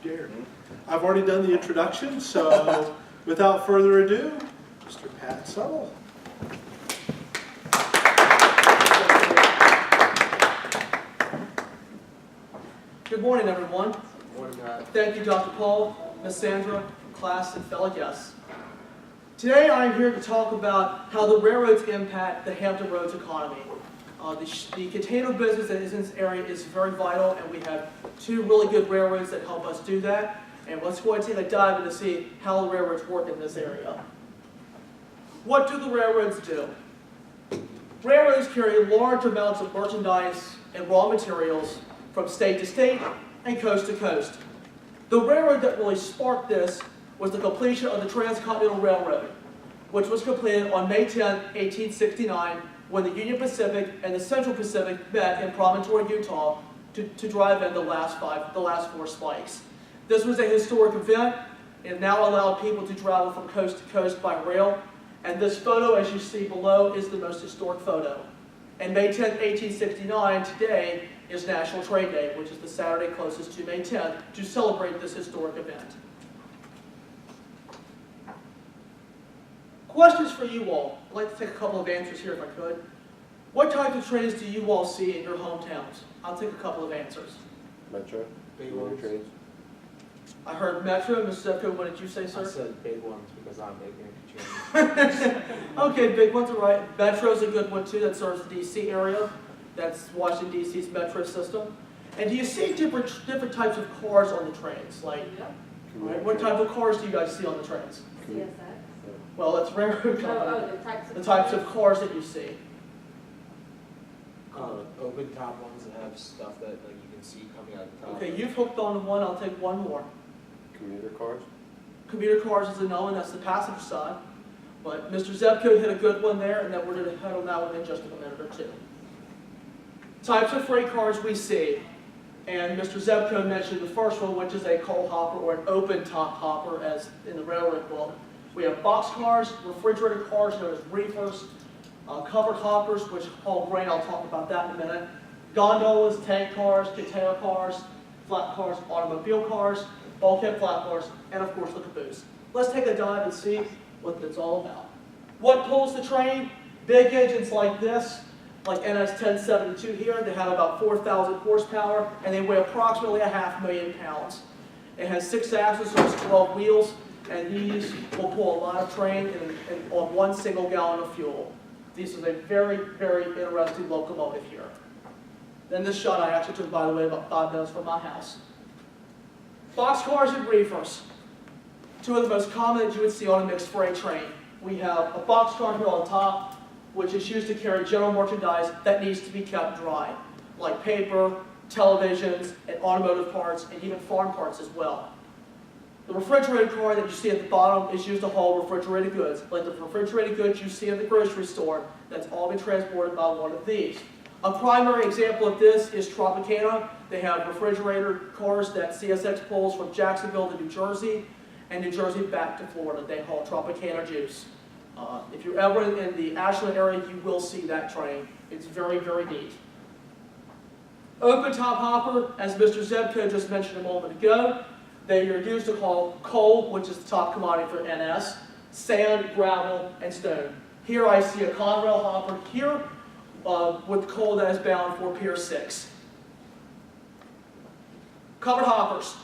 dare. I've already done the introduction, so without further ado, Mr. Pat Suttle. Good morning, everyone. Good morning, Pat. Thank you, Dr. Paul, Ms. Sandra, class, and fellow guests. Today, I'm here to talk about how the railroads impact the Hampton Roads economy. The container business that is in this area is very vital, and we have two really good railroads that help us do that. And let's go ahead and take a dive in to see how the railroads work in this area. What do the railroads do? Railroads carry large amounts of merchandise and raw materials from state to state and coast to coast. The railroad that really sparked this was the completion of the Transcontinental Railroad, which was completed on May 10, 1869, when the Union Pacific and the Central Pacific met in Promontory, Utah, to drive in the last four spikes. This was a historic event. It now allowed people to travel from coast to coast by rail, and this photo, as you see below, is the most historic photo. And May 10, 1869, today, is National Trade Day, which is the Saturday closest to May 10th, to celebrate this historic event. Questions for you all. I'd like to take a couple of answers here if I could. What type of trains do you all see in your hometowns? I'll take a couple of answers. Metro. Big ones. trains. I heard Metro. Mr. Zepko, what did you say, sir? I said big ones because I'm big into trains. Okay, big ones are right. Metro's a good one too. That serves the DC area. That's Washington DC's metro system. And do you see different types of cars on the trains? Like, right, what type of cars do you guys see on the trains? CSX. Well, that's railroad company. The The types of cars that you see. Open top ones that have stuff that like you can see coming out the top. Okay, you've hooked on to one. I'll take one more. Commuter cars. Commuter cars is a no one. That's the passenger side. But Mr. Zepko hit a good one there, and then we're going to head on that one in just a minute or two. Types of freight cars we see. And Mr. Zepko mentioned the first one, which is a coal hopper or an open top hopper, as in the railroad book. We have boxcars, refrigerated cars known as reefers, covered hoppers, which haul grain. I'll talk about that in a minute. Gondolas, tank cars, container cars, flat cars, automobile cars, bulkhead flat cars, and of course the caboose. Let's take a dive and see what it's all about. What pulls the train? Big engines like this, like NS 1072 here. They have about 4,000 horsepower, and they weigh approximately 500,000 pounds. It has 6 axles, so it's 12 wheels, and these will pull a lot of train on 1 single gallon of fuel. This is a very, very interesting locomotive here. Then this shot I actually took, by the way, about 5 minutes from my house. Boxcars and reefers. Two of the most common that you would see on a mixed freight train. We have a boxcar here on top, which is used to carry general merchandise that needs to be kept dry, like paper, televisions, and automotive parts, and even farm parts as well. The refrigerated car that you see at the bottom is used to haul refrigerated goods, like the refrigerated goods you see at the grocery store. That's all been transported by one of these. A primary example of this is Tropicana. They have refrigerator cars that CSX pulls from Jacksonville to New Jersey, and New Jersey back to Florida. They haul Tropicana juice. If you're ever in the Ashland area, you will see that train. It's very, very neat. Open top hopper, as Mr. Zepko just mentioned a moment ago, they are used to haul coal, which is the top commodity for NS, sand, gravel, and stone. Here I see a Conrail hopper here with coal that is bound for Pier 6. Covered hoppers.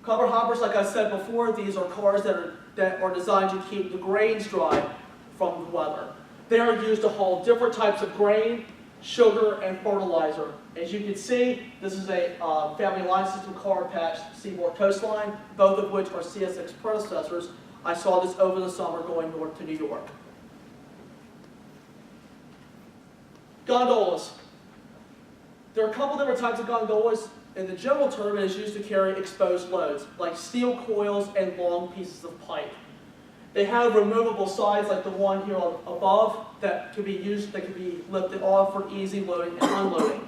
Covered hoppers, like I said before, these are cars that are designed to keep the grains dry from the weather. They are used to haul different types of grain, sugar, and fertilizer. As you can see, this is a family line system car patched Seaboard Coastline, both of which are CSX predecessors. I saw this over the summer going north to New York. Gondolas. There are a couple different types of gondolas. In the general term, it is used to carry exposed loads, like steel coils and long pieces of pipe. They have removable sides, like the one here above, that can be lifted off for easy loading and unloading.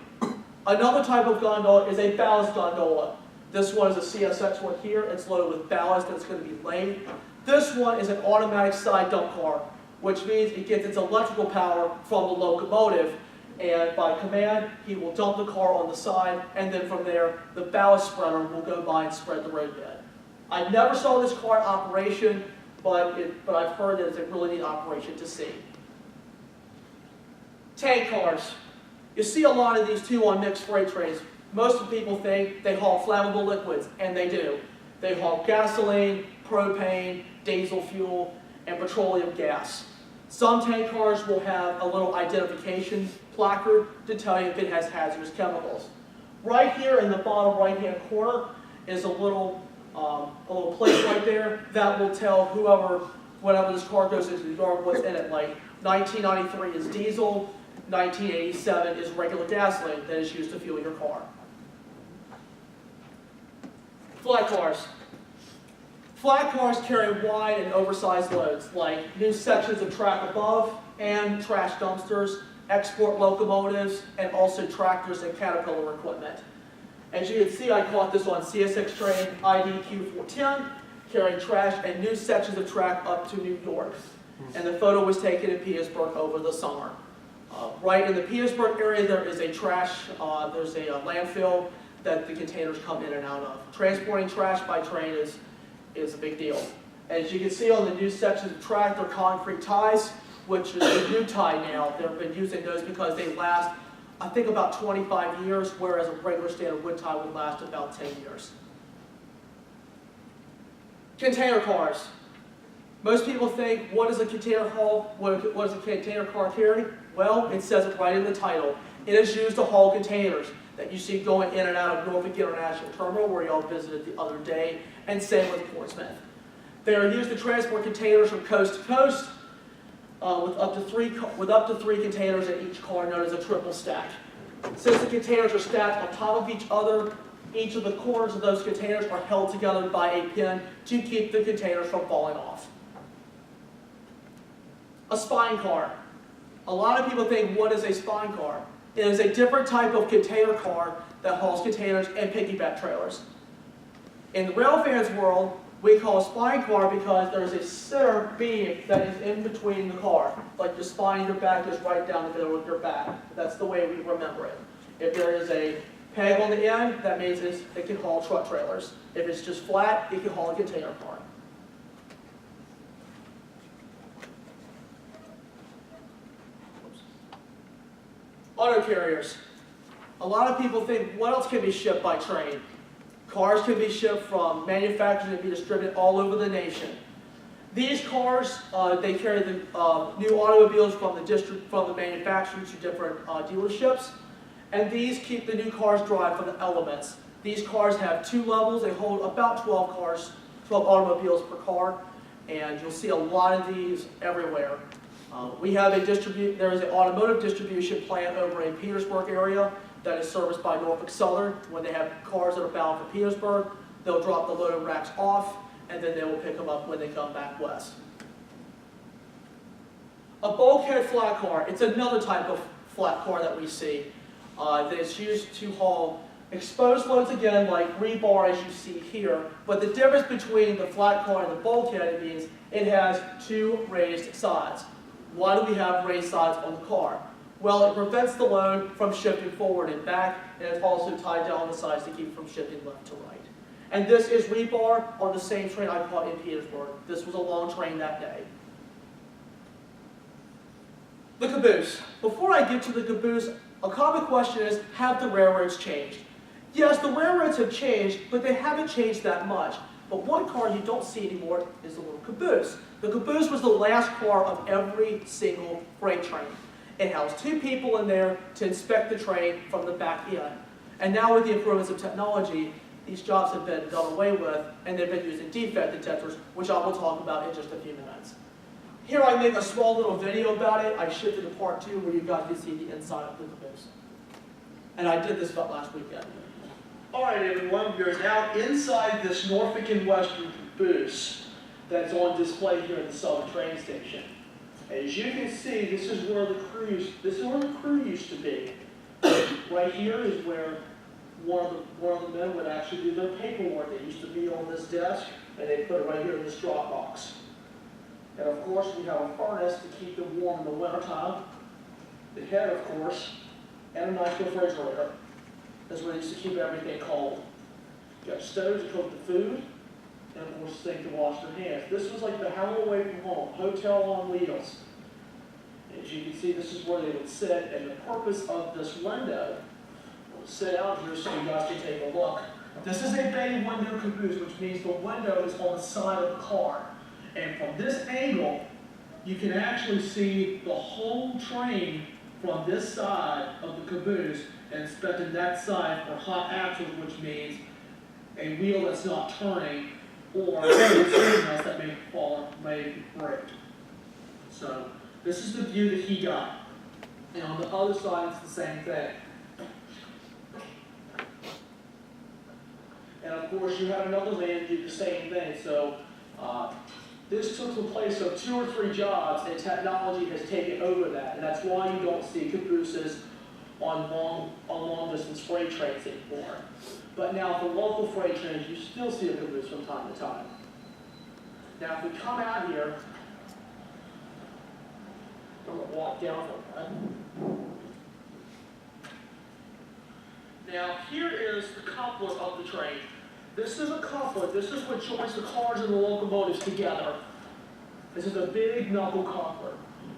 Another type of gondola is a ballast gondola. This one is a CSX one here. It's loaded with ballast that's going to be laid. This one is an automatic side dump car, which means it gets its electrical power from the locomotive, and by command, he will dump the car on the side, and then from there, the ballast spreader will go by and spread the roadbed. I never saw this car in operation, but I've heard that it's a really neat operation to see. Tank cars. You see a lot of these too on mixed freight trains. Most of the people think they haul flammable liquids, and they do. They haul gasoline, propane, diesel fuel, and petroleum gas. Some tank cars will have a little identification placard to tell you if it has hazardous chemicals. Right here in the bottom right-hand corner is a little plate right there that will tell whenever this car goes into the yard, what's in it. Like 1993 is diesel, 1987 is regular gasoline that is used to fuel your car. Flat cars. Flat cars carry wide and oversized loads, like new sections of track above and trash dumpsters, export locomotives, and also tractors and Caterpillar equipment. As you can see, I caught this on CSX train ID Q410, carrying trash and new sections of track up to New York. And the photo was taken in Petersburg over the summer. Right in the Petersburg area, there is a there's a landfill that the containers come in and out of. Transporting trash by train is a big deal. As you can see on the new sections of track, they're concrete ties, which is a new tie now. They've been using those because they last, I think, about 25 years, whereas a regular standard wood tie would last about 10 years. Container cars. Most people think, what is a container haul? What does a container car carry? Well, it says it right in the title. It is used to haul containers that you see going in and out of Norfolk International Terminal, where y'all visited the other day, and same with Portsmouth. They are used to transport containers from coast to coast, with up to three containers in each car, known as a triple stack. Since the containers are stacked on top of each other, each of the corners of those containers are held together by a pin to keep the containers from falling off. A spine car. A lot of people think, what is a spine car? It is a different type of container car that hauls containers and piggyback trailers. In the rail fans world, we call a spine car because there is a center beam that is in between the car. Like the spine in your back goes right down the middle of your back. That's the way we remember it. If there is a peg on the end, that means it can haul truck trailers. If it's just flat, it can haul a container car. Auto carriers. A lot of people think, what else can be shipped by train? Cars can be shipped from manufacturers and be distributed all over the nation. These cars, they carry the new automobiles from the manufacturers to different dealerships, and these keep the new cars dry from the elements. These cars have 2 levels. They hold about 12 automobiles per car, and you'll see a lot of these everywhere. We have there is an automotive distribution plant over in Petersburg area that is serviced by Norfolk Southern. When they have cars that are bound for Petersburg, they'll drop the loading racks off, and then they will pick them up when they come back west. A bulkhead flat car. It's another type of flat car that we see that is used to haul exposed loads, again, like rebar as you see here. But the difference between the flat car and the bulkhead means it has 2 raised sides. Why do we have raised sides on the car? Well, it prevents the load from shifting forward and back, and it's also tied down on the sides to keep it from shifting left to right. And this is rebar on the same train I caught in Petersburg. This was a long train that day. The caboose. Before I get to the caboose, a common question is, have the railroads changed? Yes, the railroads have changed, but they haven't changed that much. But one car you don't see anymore is the little caboose. The caboose was the last car of every single freight train. It housed 2 people in there to inspect the train from the back end. And now with the improvements of technology, these jobs have been done away with, and they've been using defect detectors, which I will talk about in just a few minutes. Here I make a small little video about it. I shifted to part 2 where you guys can see the inside of the caboose. And I did this about last weekend. All right, everyone, we are now inside this Norfolk and Western caboose that's on display here at the Southern train station. As you can see, this is where the crew used to be. Right here is where one of the men would actually do their paperwork. They used to be on this desk, and they put it right here in this drop box. And of course, we have a furnace to keep them warm in the wintertime. The head, of course, and a nice refrigerator. That's where they used to keep everything cold. You got stoves to cook the food, and of course, sink to wash their hands. This was like the home away from home, hotel on wheels. As you can see, this is where they would sit, and the purpose of this window, we'll sit out here so you guys can take a look. This is a bay window caboose, which means the window is on the side of the car. And from this angle, you can actually see the whole train from this side of the caboose and inspecting that side for hot axles, which means a wheel that's not turning or something else that may fall, may break. So this is the view that he got. And on the other side, it's the same thing. And of course, you have another man do the same thing. So this took the place of 2 or 3 jobs, and technology has taken over that. And that's why you don't see cabooses on long distance freight trains anymore. But now for local freight trains, you still see a caboose from time to time. Now if we come out here, I'm going to walk down for a minute. Now here is the coupler of the train. This is a coupler. This is what joins the cars and the locomotives together. This is a big knuckle coupler.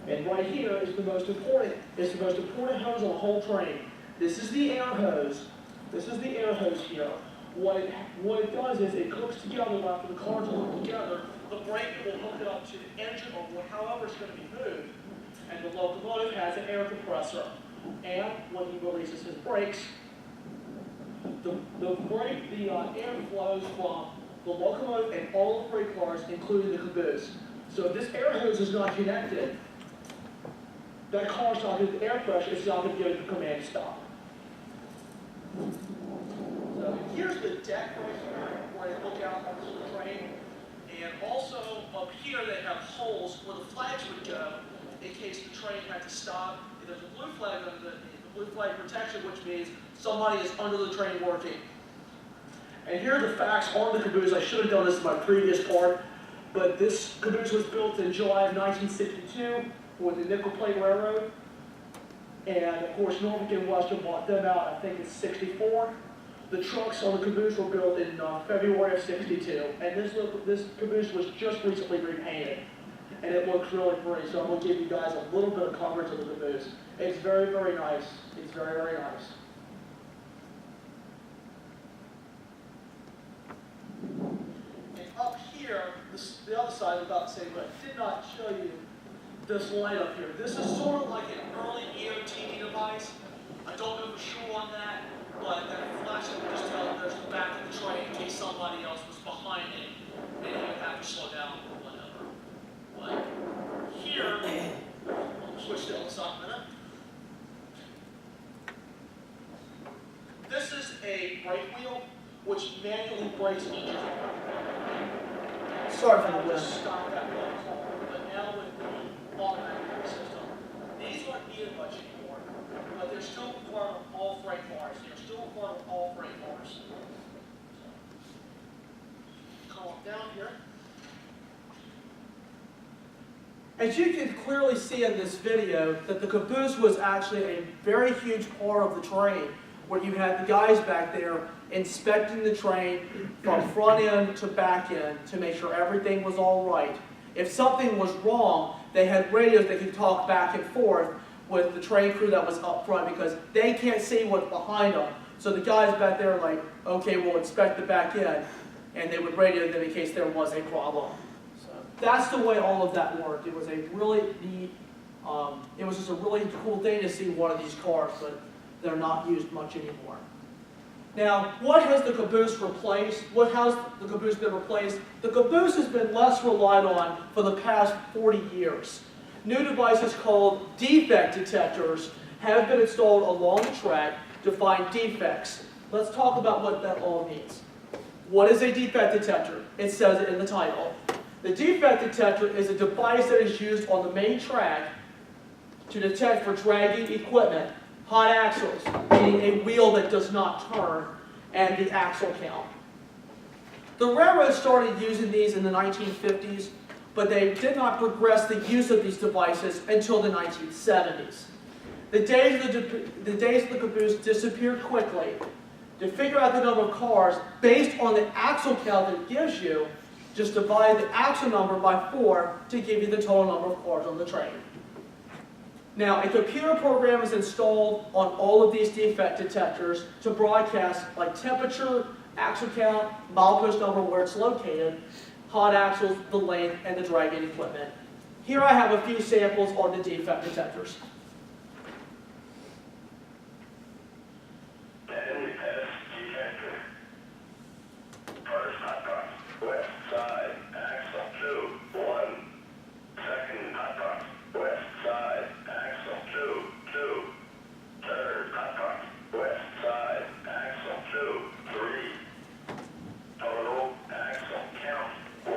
And right here is the most important. It's the most important hose on the whole train. This is the air hose. This is the air hose here. What it does is it hooks together after the cars are hooked together. The brake will hook it up to the engine or however it's going to be moved. And the locomotive has an air compressor. And when he releases his brakes, the air flows from the locomotive and all the freight cars, including the caboose. So if this air hose is not connected, that car's not going to get the air pressure, it's not going to give the command to stop. So here's the deck right here, where you look out onto the train. And also up here they have holes where the flags would go in case the train had to stop. There's a blue flag under the blue flag protection, which means somebody is under the train working. And here are the facts on the caboose. I should have done this in my previous part, but this caboose was built in July of 1962 for the Nickel Plate Railroad. And of course, Norfolk and Western bought them out, I think it's 64. The trucks on the caboose were built in February of 62. And this caboose was just recently repainted. And it looks really pretty, so I'm going to give you guys a little bit of coverage of the caboose. It's very, very nice. It's very, very nice. And up here, the other side is about the same, but I did not show you this light up here. This is sort of like an early EOTV device. I don't know for sure on that, but that flash would just tell you there's the back of the train in case somebody else was behind it and you would have to slow down or whatever. But here, I'll switch to the other side in a minute. This is a brake wheel which manually brakes each car. Sorry for the wind. Stop that one car, but now with the automatic brake system, these aren't needed much anymore, but they're still required on all freight cars. They're still required on all freight cars. Come on down here. As you can clearly see in this video, that the caboose was actually a very huge part of the train, where you had the guys back there inspecting the train from front end to back end to make sure everything was all right. If something was wrong, they had radios they could talk back and forth with the train crew that was up front because they can't see what's behind them. So the guys back there are like, okay, we'll inspect the back end, and they would radio them in case there was a problem. So that's the way all of that worked. It was a really neat, it was just a really cool thing to see one of these cars, but they're not used much anymore. Now, what has the caboose replaced? What has the caboose been replaced? The caboose has been less relied on for the past 40 years. New devices called defect detectors have been installed along the track to find defects. Let's talk about what that all means. What is a defect detector? It says it in the title. The defect detector is a device that is used on the main track to detect for dragging equipment, hot axles, meaning a wheel that does not turn, and the axle count. The railroad started using these in the 1950s, but they did not progress the use of these devices until the 1970s. The days of the Caboose disappeared quickly. To figure out the number of cars based on the axle count that it gives you, just divide the axle number by 4 to give you the total number of cars on the train. Now, a computer program is installed on all of these defect detectors to broadcast like temperature, axle count, milepost number where it's located, hot axles, the length, and the dragging equipment. Here I have a few samples on the defect detectors. First hot box, west side, axle 2, 1. Second hot box, west side, axle 2, 2. Third hot box, west side, axle 2, 3. Total axle count, 1,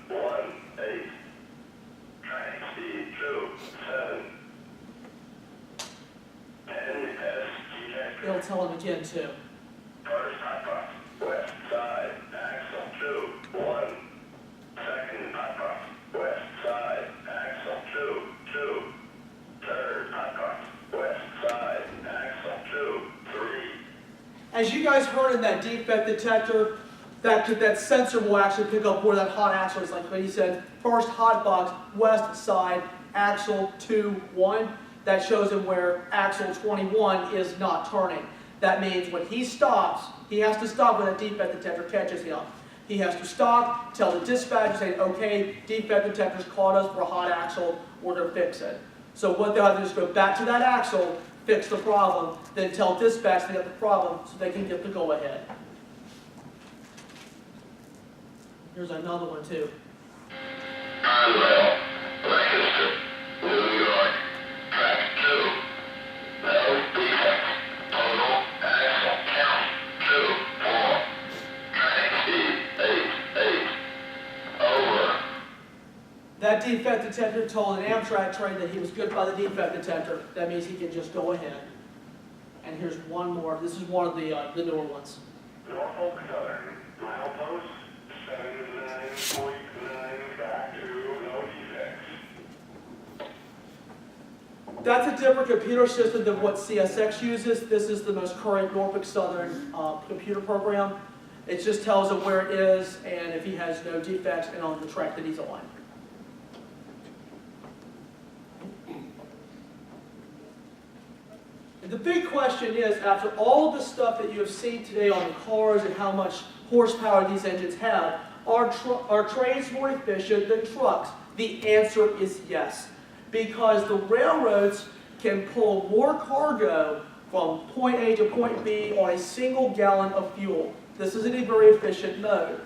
1, 8. Train speed 2, 7. 10 SG. It'll tell them again too. First hot box, west side, axle 2, 1. Second hot box, west side, axle 2, 2. Third hot box, west side, axle 2, 3. As you guys heard in that defect detector, that sensor will actually pick up where that hot axle is. Like when he said, first hot box, west side, axle 2, 1. That shows him where axle 21 is not turning. That means when he stops, he has to stop when that defect detector catches him. He has to stop, tell the dispatcher, say, okay, defect detector's caught us for a hot axle, we're going to fix it. So what they'll have to do is go back to that axle, fix the problem, then tell dispatch they got the problem so they can get the go-ahead. Here's another one too. Conrail, Lancaster, New York, track 2. No defect. Total axle count 2, 4. Train speed 8, 8. Over. That defect detector told an Amtrak train that he was good by the defect detector. That means he can just go ahead. And here's one more. This is one of the newer ones. Norfolk Southern, milepost 79.9, back to no defects. That's a different computer system than what CSX uses. This is the most current Norfolk Southern computer program. It just tells him where it is and if he has no defects and on the track that he's on. And the big question is, after all of the stuff that you have seen today on the cars and how much horsepower these engines have, are trains more efficient than trucks? The answer is yes. Because the railroads can pull more cargo from point A to point B on a single gallon of fuel. This is in a very efficient mode.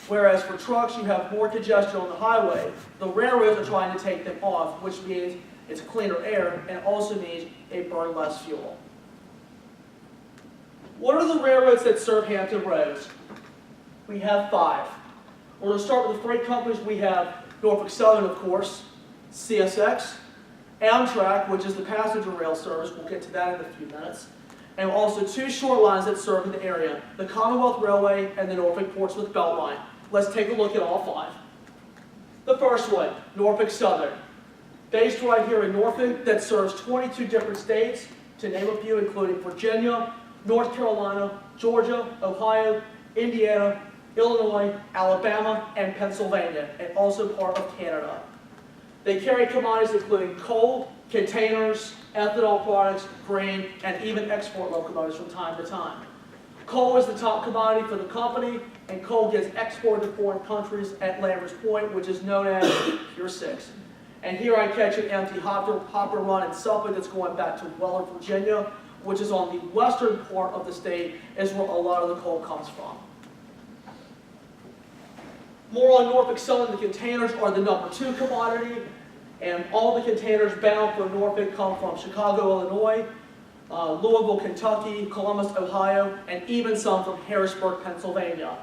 Whereas for trucks, you have more congestion on the highway. The railroads are trying to take them off, which means it's cleaner air and also means it burns less fuel. What are the railroads that serve Hampton Roads? We have 5. We're going to start with the freight companies. We have Norfolk Southern, of course, CSX, Amtrak, which is the passenger rail service. We'll get to that in a few minutes. And also 2 short lines that serve in the area, the Commonwealth Railway and the Norfolk Portsmouth Beltline. Let's take a look at all 5. The first one, Norfolk Southern. Based right here in Norfolk, that serves 22 different states, to name a few, including Virginia, North Carolina, Georgia, Ohio, Indiana, Illinois, Alabama, and Pennsylvania, and also part of Canada. They carry commodities including coal, containers, ethanol products, grain, and even export locomotives from time to time. Coal is the top commodity for the company, and coal gets exported to foreign countries at Lambert's Point, which is known as Pier 6. And here I catch an empty hopper run in Suffolk that's going back to Wellard, Virginia, which is on the western part of the state, is where a lot of the coal comes from. More on Norfolk Southern, the containers are the number 2 commodity, and all the containers bound for Norfolk come from Chicago, Illinois, Louisville, Kentucky, Columbus, Ohio, and even some from Harrisburg, Pennsylvania.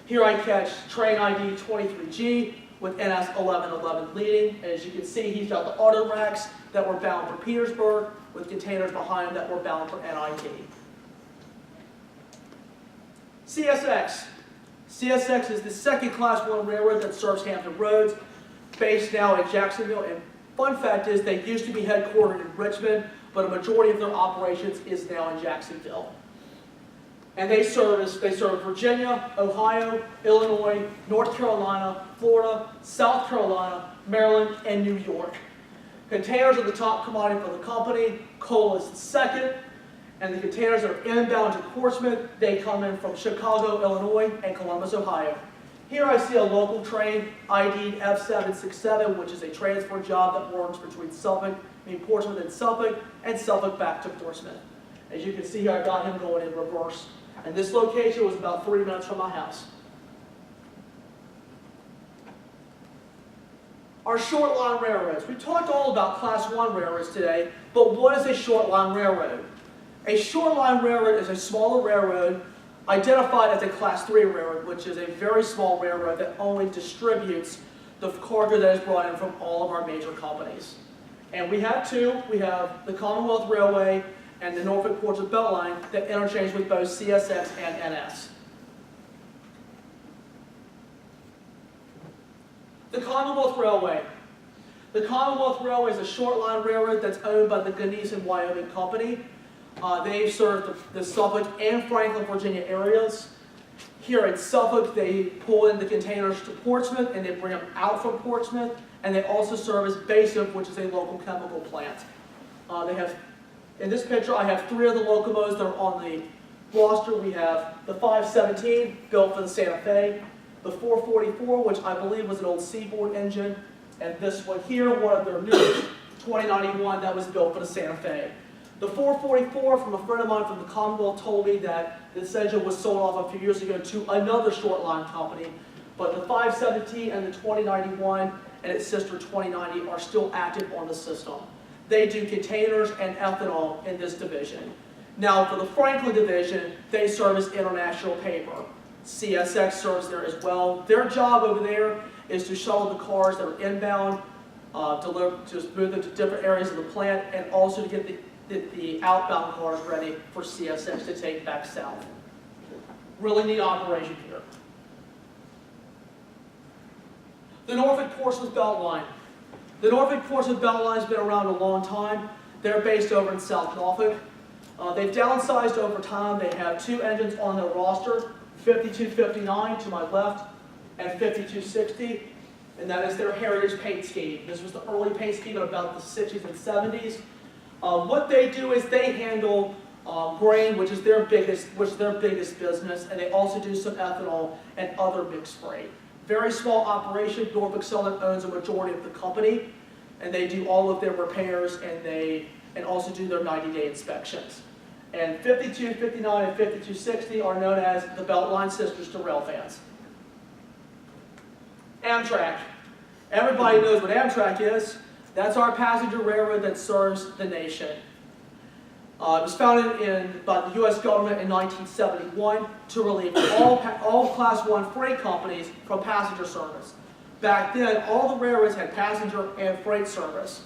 Here I catch train ID 23G with NS 1111 leading, and as you can see, he's got the auto racks that were bound for Petersburg, with containers behind him that were bound for NIT. CSX. CSX is the second Class 1 railroad that serves Hampton Roads, based now in Jacksonville. And fun fact is they used to be headquartered in Richmond, but a majority of their operations is now in Jacksonville. And they serve Virginia, Ohio, Illinois, North Carolina, Florida, South Carolina, Maryland, and New York. Containers are the top commodity for the company, coal is the second, and the containers that are inbound to Portsmouth, they come in from Chicago, Illinois, and Columbus, Ohio. Here I see a local train, ID F767, which is a transfer job that works between Portsmouth and Suffolk back to Portsmouth. As you can see here, I got him going in reverse. And this location was about 3 minutes from my house. Our short line railroads. We talked all about Class 1 railroads today, but what is a short line railroad? A short line railroad is a smaller railroad identified as a Class 3 railroad, which is a very small railroad that only distributes the cargo that is brought in from all of our major companies. And we have two. We have the Commonwealth Railway and the Norfolk Portsmouth Beltline that interchange with both CSX and NS. The Commonwealth Railway. The Commonwealth Railway is a short line railroad that's owned by the Gunnison, Wyoming Company. They serve the Suffolk and Franklin, Virginia areas. Here in Suffolk, they pull in the containers to Portsmouth and they bring them out from Portsmouth. And they also service Basic, which is a local chemical plant. In this picture, I have 3 of the locomotives that are on the roster. We have the 517, built for the Santa Fe, the 444, which I believe was an old Seaboard engine, and this one here, one of their new 2091, that was built for the Santa Fe. The 444, from a friend of mine from the Commonwealth, told me that this engine was sold off a few years ago to another short line company, but the 517 and the 2091 and its sister 2090 are still active on the system. They do containers and ethanol in this division. Now for the Franklin division, they service international paper. CSX serves there as well. Their job over there is to shuttle the cars that are inbound, to move them to different areas of the plant, and also to get the outbound cars ready for CSX to take back south. Really neat operation here. The Norfolk Portsmouth Beltline. The Norfolk Portsmouth Beltline has been around a long time. They're based over in South Norfolk. They've downsized over time. They have 2 engines on their roster, 5259 to my left and 5260, and that is their heritage paint scheme. This was the early paint scheme in about the 60s and 70s. What they do is they handle grain, which is their biggest business, and they also do some ethanol and other mixed freight. Very small operation. Norfolk Southern owns a majority of the company, and they do all of their repairs and also do their 90-day inspections. And 52, 59, and 5260 are known as the Beltline sisters to rail fans. Amtrak. Everybody knows what Amtrak is. That's our passenger railroad that serves the nation. It was founded by the U.S. government in 1971 to relieve all Class 1 freight companies from passenger service. Back then, all the railroads had passenger and freight service.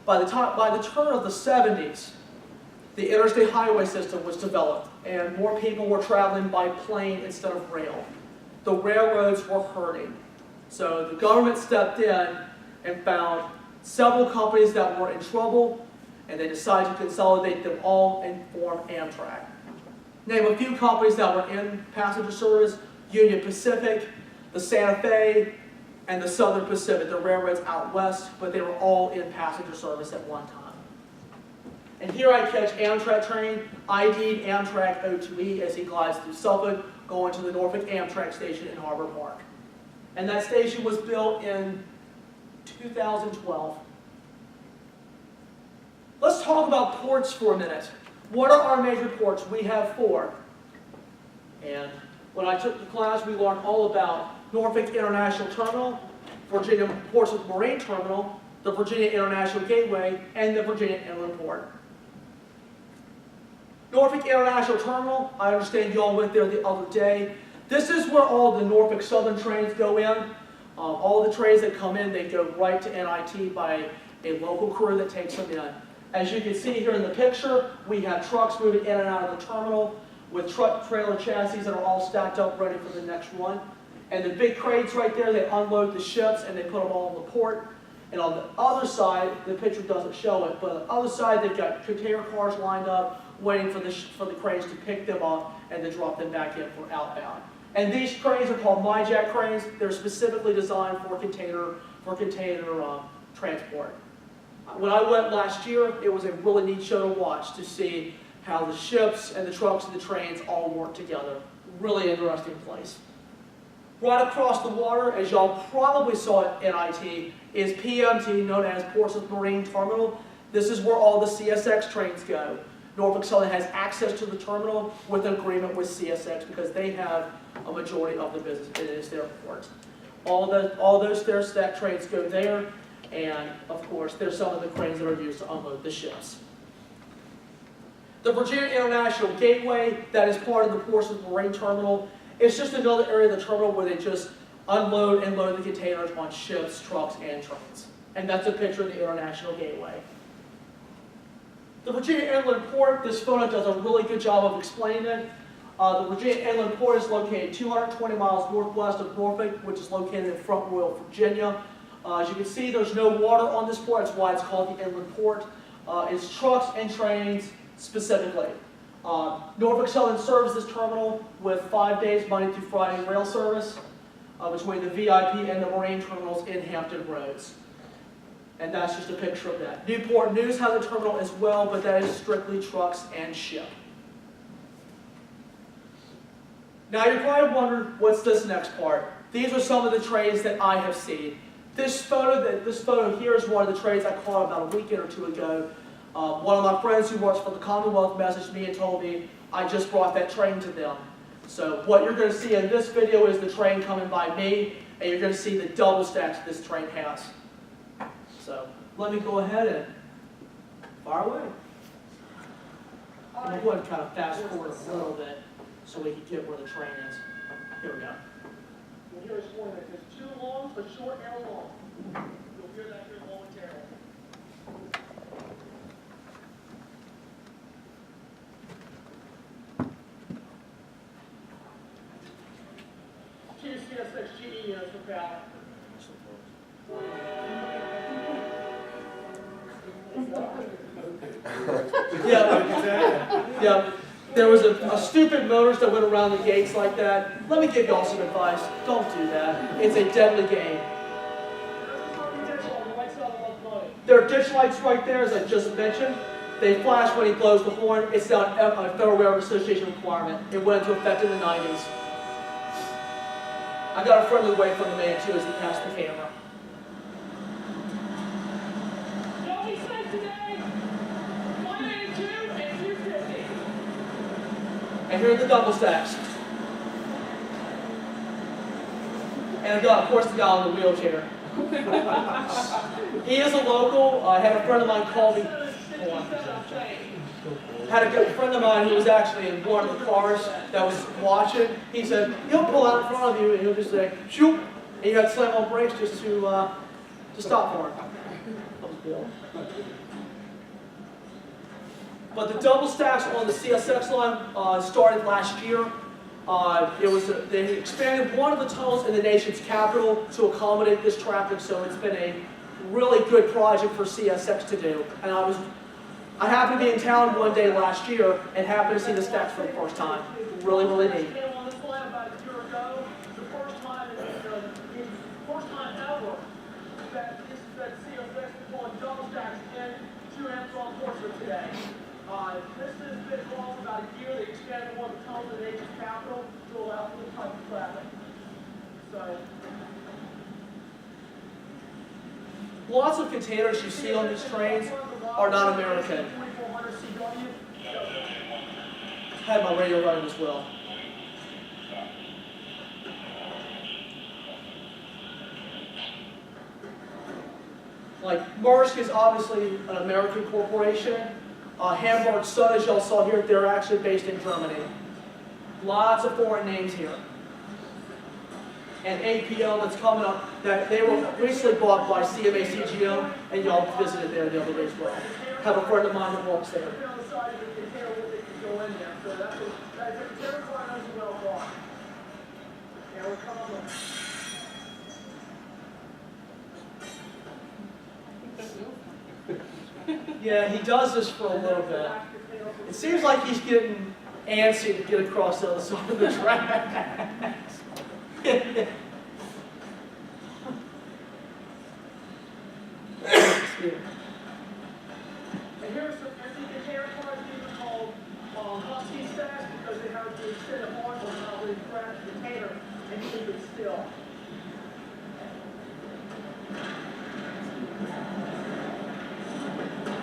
By the turn of the 70s, the interstate highway system was developed, and more people were traveling by plane instead of rail. The railroads were hurting. So the government stepped in and found several companies that were in trouble, and they decided to consolidate them all and form Amtrak. Name a few companies that were in passenger service: Union Pacific, the Santa Fe, and the Southern Pacific, the railroads out west, but they were all in passenger service at one time. And here I catch Amtrak train, ID'd Amtrak 02E as he glides through Suffolk, going to the Norfolk Amtrak station in Harbor Park. And that station was built in 2012. Let's talk about ports for a minute. What are our major ports? We have 4. And when I took the class, we learned all about Norfolk International Terminal, Virginia Portsmouth Marine Terminal, the Virginia International Gateway, and the Virginia Inland Port. Norfolk International Terminal, I understand you all went there the other day. This is where all the Norfolk Southern trains go in. All the trains that come in, they go right to NIT by a local crew that takes them in. As you can see here in the picture, we have trucks moving in and out of the terminal with truck trailer chassis that are all stacked up ready for the next run. And the big crates right there, they unload the ships and they put them all in the port. And on the other side, the picture doesn't show it, but on the other side, they've got container cars lined up, waiting for the cranes to pick them up and to drop them back in for outbound. And these cranes are called MyJack cranes. They're specifically designed for container transport. When I went last year, it was a really neat show to watch to see how the ships and the trucks and the trains all work together. Really interesting place. Right across the water, as y'all probably saw at NIT, is PMT, known as Portsmouth Marine Terminal. This is where all the CSX trains go. Norfolk Southern has access to the terminal with an agreement with CSX because they have a majority of the business. It is their port. All those stair-stack trains go there, and of course, there's some of the cranes that are used to unload the ships. The Virginia International Gateway, that is part of the Portsmouth Marine Terminal, it's just another area of the terminal where they just unload and load the containers on ships, trucks, and trains. And that's a picture of the International Gateway. The Virginia Inland Port, this photo does a really good job of explaining it. The Virginia Inland Port is located 220 miles northwest of Norfolk, which is located in Front Royal, Virginia. As you can see, there's no water on this port. That's why it's called the Inland Port. It's trucks and trains specifically. Norfolk Southern serves this terminal with 5 days, Monday through Friday, rail service between the VIP and the Marine terminals in Hampton roads. And that's just a picture of that. Newport News has a terminal as well, but that is strictly trucks and ship. Now you're probably wondering, what's this next part? These are some of the trains that I have seen. This photo here is one of the trains I caught about a weekend or two ago. One of my friends who works for the Commonwealth messaged me and told me I just brought that train to them. So what you're going to see in this video is the train coming by me, and you're going to see the double stacks this train has. So let me go ahead and fire away. I'm going to kind of fast forward a little bit so we can get where the train is. Here we go. You'll hear us warning that there's two longs, a short and a long. You'll hear that here momentarily. CSX GE units for power. Yeah. There was a stupid motorist that went around the gates like that. Let me give y'all some advice. Don't do that. It's a deadly game. There are ditch lights right there, as I just mentioned. They flash when he blows the horn. It's now a Federal Railroad Association requirement. It went into effect in the 90s. I got a friendly wave from the man too as he passed the camera. Don't be safe today. 182 and 250. And here are the double stacks. And of course, the guy on the wheelchair. He is a local. I had a friend of mine call me. Had a good friend of mine who was actually in one of the cars that was watching. He said, he'll pull out in front of you and he'll just say, shoot, and you got to slam on brakes just to stop for him. That was Bill. But the double stacks on the CSX line started last year. They expanded one of the tunnels in the nation's capital to accommodate this traffic, so it's been a really good project for CSX to do. And I happened to be in town one day last year and happened to see the stacks for the first time. Really, really neat. Came on this line about a year ago. The first time ever that CSX is pulling double stacks in 2 amps on Portsmouth today. This has been going for about a year. They expanded one of the tunnels in the nation's capital to allow for this type of traffic. So, lots of containers you see on these trains are not American. I had my radio running as well. Like Maersk is obviously an American corporation. Hamburg Sud, as y'all saw here, they're actually based in Germany. Lots of foreign names here. And APL that's coming up, that they were recently bought by CMA CGM, and y'all visited there the other day as well. Have a friend of mine that works there. Yeah, he does this for a little bit. It seems like he's getting antsy to get across the other side of the track. And here's some empty container cars, these are called Husky stacks because they have the extended arms on how they crash the container and keep it still.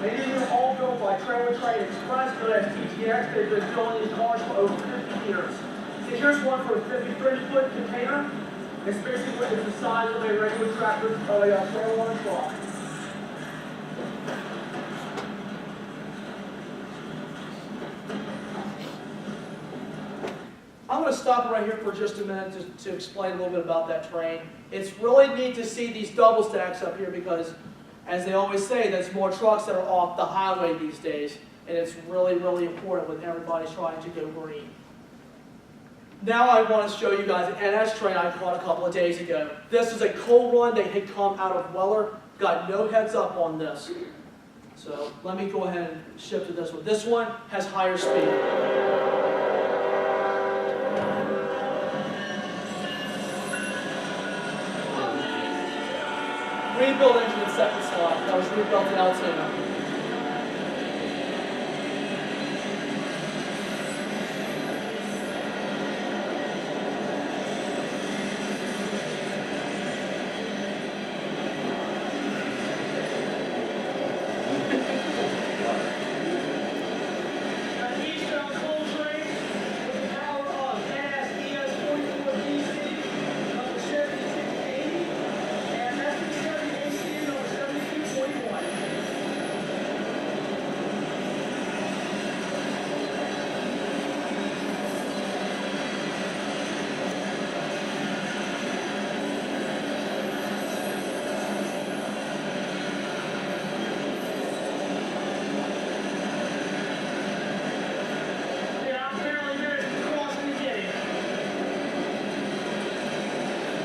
These are all built by Trailer Train Express, known as TTX. They've been building these cars for over 50 years. So here's one for a 53-foot container. It's basically it's the size of a regular tractor, a trailer on a truck. I'm going to stop right here for just a minute to explain a little bit about that train. It's really neat to see these double stacks up here because, as they always say, there's more trucks that are off the highway these days, and it's really, really important when everybody's trying to go green. Now I want to show you guys an NS train I caught a couple of days ago. This is a coal run. They had come out of Weller. Got no heads up on this. So let me go ahead and shift to this one. This one has higher speed. Rebuild engine in second slot. That was rebuilt in Altoona.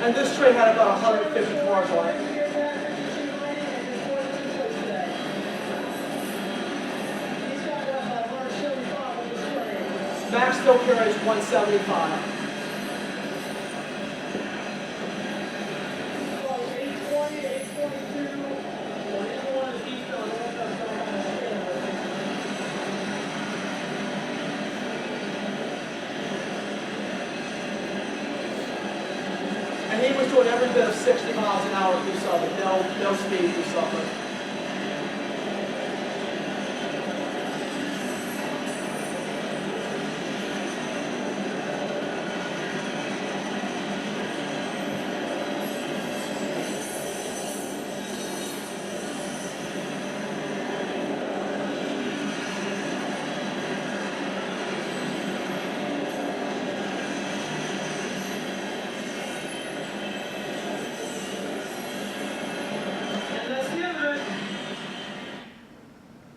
And this train had about 150 cars on it. Max still carries 175. And he was doing every bit of 60 miles an hour through Southern. No speed through Southern.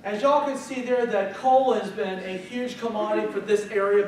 As y'all can see there, that coal has been a huge commodity for this area.